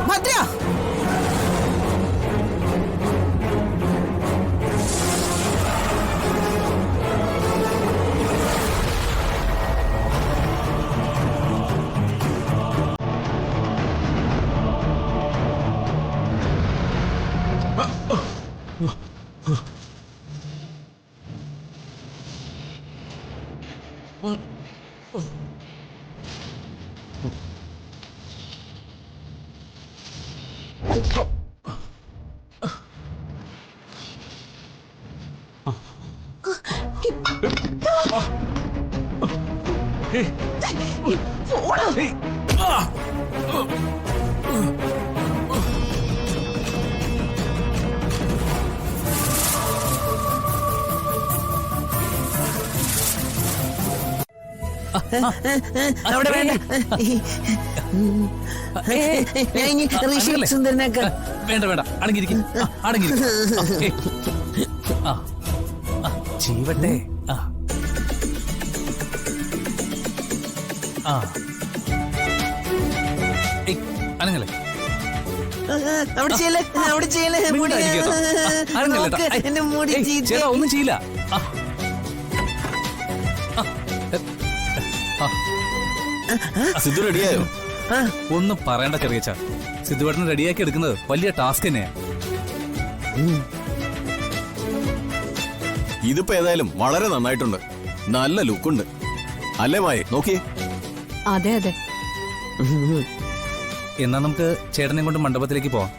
ഭദ്ര അവിടെ വേണ്ട സുന്ദരനൊക്കെ വേണ്ട വേണ്ട അടങ്ങിയിരിക്കും ചെയ്വട്ടെ അനങ്ങല്ലേ അവിടെ ചെയ്യല്ലേ അവിടെ ചെയ്യല്ലേ എന്റെ മുടി ചേട്ടാ ഒന്നും ചെയ്യില്ല സിദ്ധു റെഡിയായോ ഒന്നും പറയണ്ട ചെറിയച്ച സിദ്ധുവേട്ടനെ റെഡിയാക്കി എടുക്കുന്നത് വലിയ ടാസ്ക് തന്നെയാ. ഇതിപ്പോ ഏതായാലും വളരെ നന്നായിട്ടുണ്ട്. നല്ല ലുക്കുണ്ട് അല്ലേ മായി? നോക്കിയേ. അതെ അതെ. എന്നാ നമുക്ക് ചേട്ടനെ കൊണ്ട് മണ്ഡപത്തിലേക്ക് പോവാം.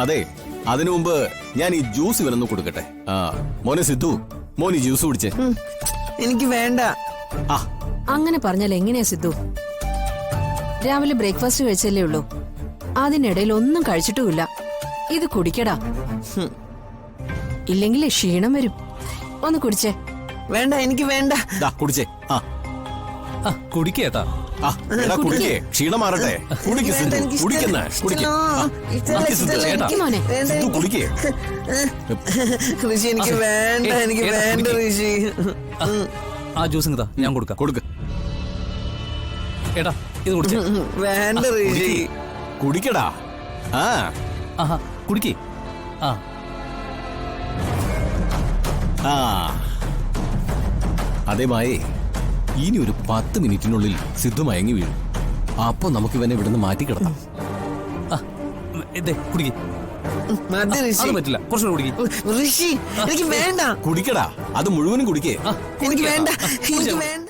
അതെ, അതിനു മുമ്പ് ഞാൻ ഈ ജ്യൂസ് ഇവനൊന്ന് കൊടുക്കട്ടെ. മോനെ സിദ്ധു, മോന് ജ്യൂസ് കുടിച്ചേ. എനിക്ക് വേണ്ട. അങ്ങനെ പറഞ്ഞാൽ എങ്ങനെയാ സിദ്ധു? രാവിലെ ബ്രേക്ക്ഫാസ്റ്റ് കഴിച്ചല്ലേ ഉള്ളൂ, അതിനിടയിൽ ഒന്നും കഴിച്ചിട്ടുമില്ല. ഇത് കുടിക്കടാ, ഇല്ലെങ്കിൽ ക്ഷീണം വരും. ഒന്ന് കുടിച്ചേ. വേണ്ട, എനിക്ക് വേണ്ട. കുടിച്ചേ. കുടിക്കേട്ടാ. കുടിക്കേ, ക്ഷീണം മാറട്ടെ. കുടിക്കേ. ഋഷി എനിക്ക് വേണ്ട, എനിക്ക് വേണ്ട ഋഷി. ആ ജ്യൂസ് ഇങ്ങതാ, ഞാൻ കൊടുക്കാം. കൊടുക്ക ഏട്ടാ, ഇത് കുടിച്ചേ. വേണ്ട ഋഷി. കുടിക്കടാ. കുടിക്കേ. അതേമായി ഇനി ഒരു 10 മിനിറ്റിനുള്ളിൽ സിദ്ധു മയങ്ങി വീഴും. അപ്പൊ നമുക്ക് ഇവനെ ഇവിടുന്ന് മാറ്റിക്കിടത്താം. പറ്റില്ല, കുറച്ചുകൂടെ കുടിക്കേ. ഋഷി എനിക്ക് വേണ്ട. കുടിക്കടാ, അത് മുഴുവനും കുടിക്കേ. എനിക്ക് വേണ്ട, എനിക്ക് വേണ്ട.